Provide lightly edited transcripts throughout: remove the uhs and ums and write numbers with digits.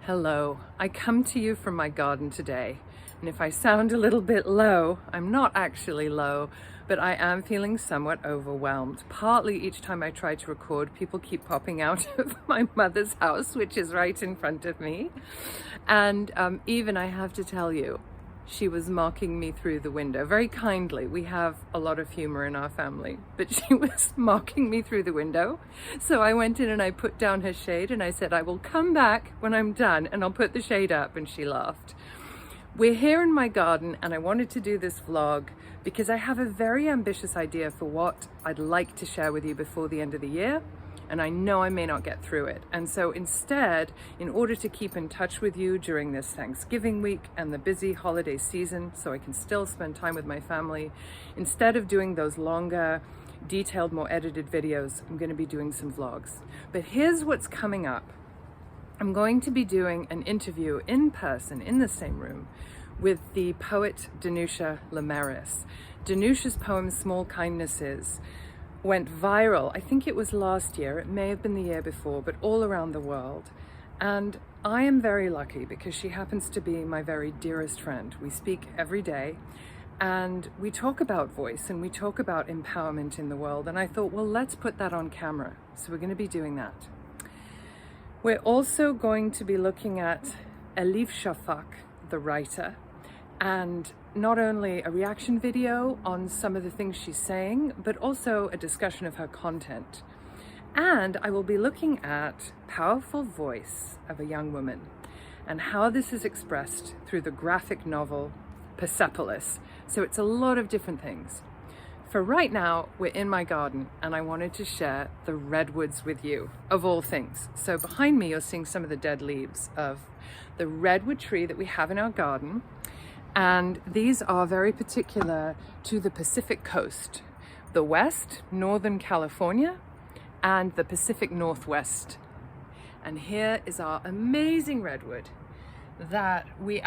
Hello, I come to you from my garden today, and if I sound a little bit low, I'm not actually low, but I am feeling somewhat overwhelmed. Partly each time I try to record, people keep popping out of my mother's house, which is right in front of me. And even I have to tell you, she was mocking me through the window, very kindly. We have a lot of humor in our family, but she was mocking me through the window. So I went in and I put down her shade and I said, I will come back when I'm done and I'll put the shade up, and she laughed. We're here in my garden and I wanted to do this vlog because I have a very ambitious idea for what I'd like to share with you before the end of the year. And I know I may not get through it. And so instead, in order to keep in touch with you during this Thanksgiving week and the busy holiday season, so I can still spend time with my family, instead of doing those longer, detailed, more edited videos, I'm going to be doing some vlogs. But here's what's coming up. I'm going to be doing an interview in person, in the same room, with the poet Danusha Laméris. Danusha's poem, Small Kindnesses, went viral. I think it was last year, it may have been the year before, but all around the world. And I am very lucky because she happens to be my very dearest friend. We speak every day and we talk about voice and we talk about empowerment in the world. And I thought, well, let's put that on camera. So we're going to be doing that. We're also going to be looking at Elif Şafak, the writer, and not only a reaction video on some of the things she's saying, but also a discussion of her content. And I will be looking at powerful voice of a young woman and how this is expressed through the graphic novel Persepolis. So it's a lot of different things. For right now, we're in my garden and I wanted to share the redwoods with you, of all things. So behind me, you're seeing some of the dead leaves of the redwood tree that we have in our garden. And these are very particular to the Pacific coast, the West, Northern California, and the Pacific Northwest. And here is our amazing redwood that we've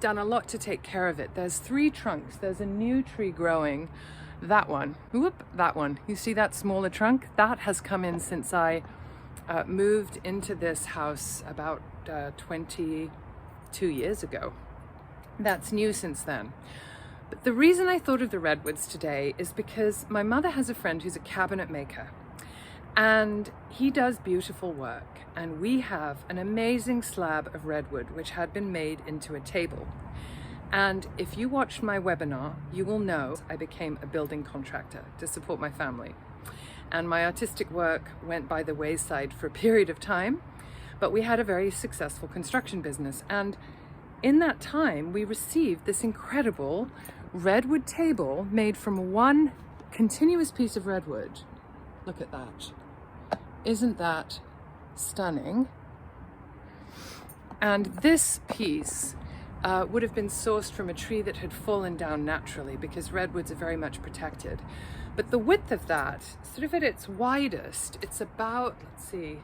done a lot to take care of it. There's 3 trunks. There's a new tree growing. That one, that one. You see that smaller trunk? That has come in since I moved into this house about 22 years ago. That's new since then. But the reason I thought of the redwoods today is because my mother has a friend who's a cabinet maker and he does beautiful work, and we have an amazing slab of redwood which had been made into a table. And if you watched my webinar, you will know I became a building contractor to support my family, and my artistic work went by the wayside for a period of time, but we had a very successful construction business. And in that time, we received this incredible redwood table made from one continuous piece of redwood. Look at that. Isn't that stunning? And this piece would have been sourced from a tree that had fallen down naturally because redwoods are very much protected. But the width of that, sort of at its widest, it's about, let's see,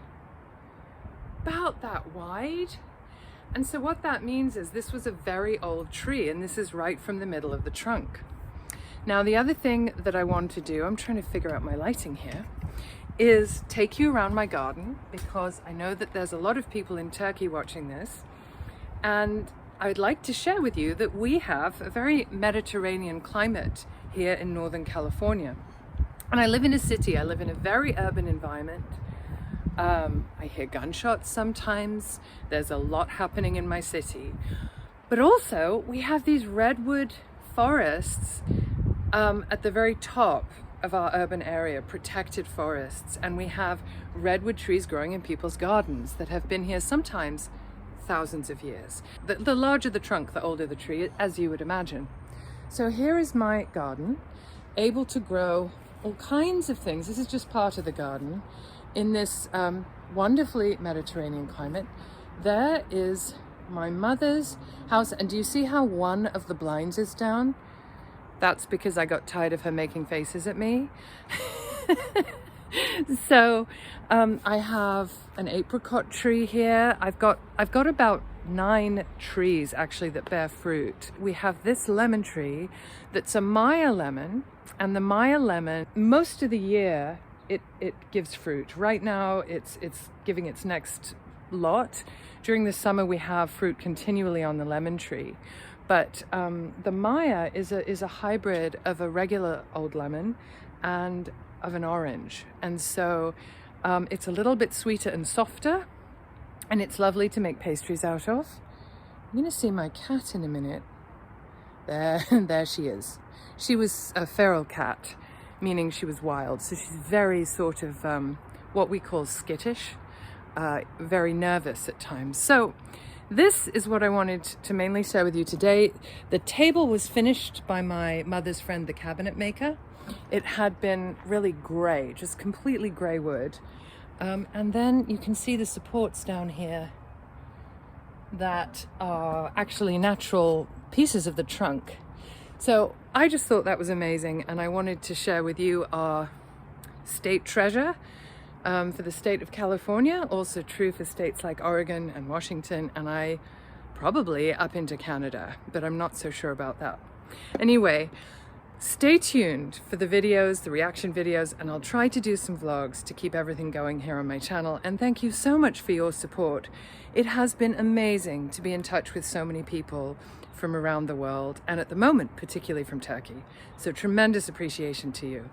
about that wide. And so what that means is this was a very old tree, and this is right from the middle of the trunk. Now, the other thing that I want to do, I'm trying to figure out my lighting here, is take you around my garden, because I know that there's a lot of people in Turkey watching this, and I would like to share with you that we have a very Mediterranean climate here in Northern California. And I live in a city, I live in a very urban environment. I hear gunshots sometimes. There's a lot happening in my city. But also we have these redwood forests at the very top of our urban area, protected forests. And we have redwood trees growing in people's gardens that have been here sometimes thousands of years. The larger the trunk, the older the tree, as you would imagine. So here is my garden, able to grow all kinds of things. This is just part of the garden. In this wonderfully Mediterranean climate. There is my mother's house, and do you see how one of the blinds is down? That's because I got tired of her making faces at me. So I have an apricot tree here. I've got about 9 trees actually that bear fruit. We have this lemon tree that's a Maya lemon, and the Maya lemon most of the year it gives fruit. Right now it's giving its next lot. During the summer we have fruit continually on the lemon tree, but the Maya is a hybrid of a regular old lemon and of an orange, and so it's a little bit sweeter and softer, and it's lovely to make pastries out of. I'm going to see my cat in a minute. There she is. She was a feral cat, meaning she was wild, so she's very sort of what we call skittish, very nervous at times. So this is what I wanted to mainly share with you today. The table was finished by my mother's friend, the cabinet maker. It had been really grey, just completely grey wood. And then you can see the supports down here that are actually natural pieces of the trunk. So I just thought that was amazing, and I wanted to share with you our state treasure for the state of California, also true for states like Oregon and Washington, and I probably up into Canada, but I'm not so sure about that. Anyway, stay tuned for the videos, the reaction videos, and I'll try to do some vlogs to keep everything going here on my channel. And thank you so much for your support. It has been amazing to be in touch with so many people from around the world, and at the moment, particularly from Turkey. So tremendous appreciation to you.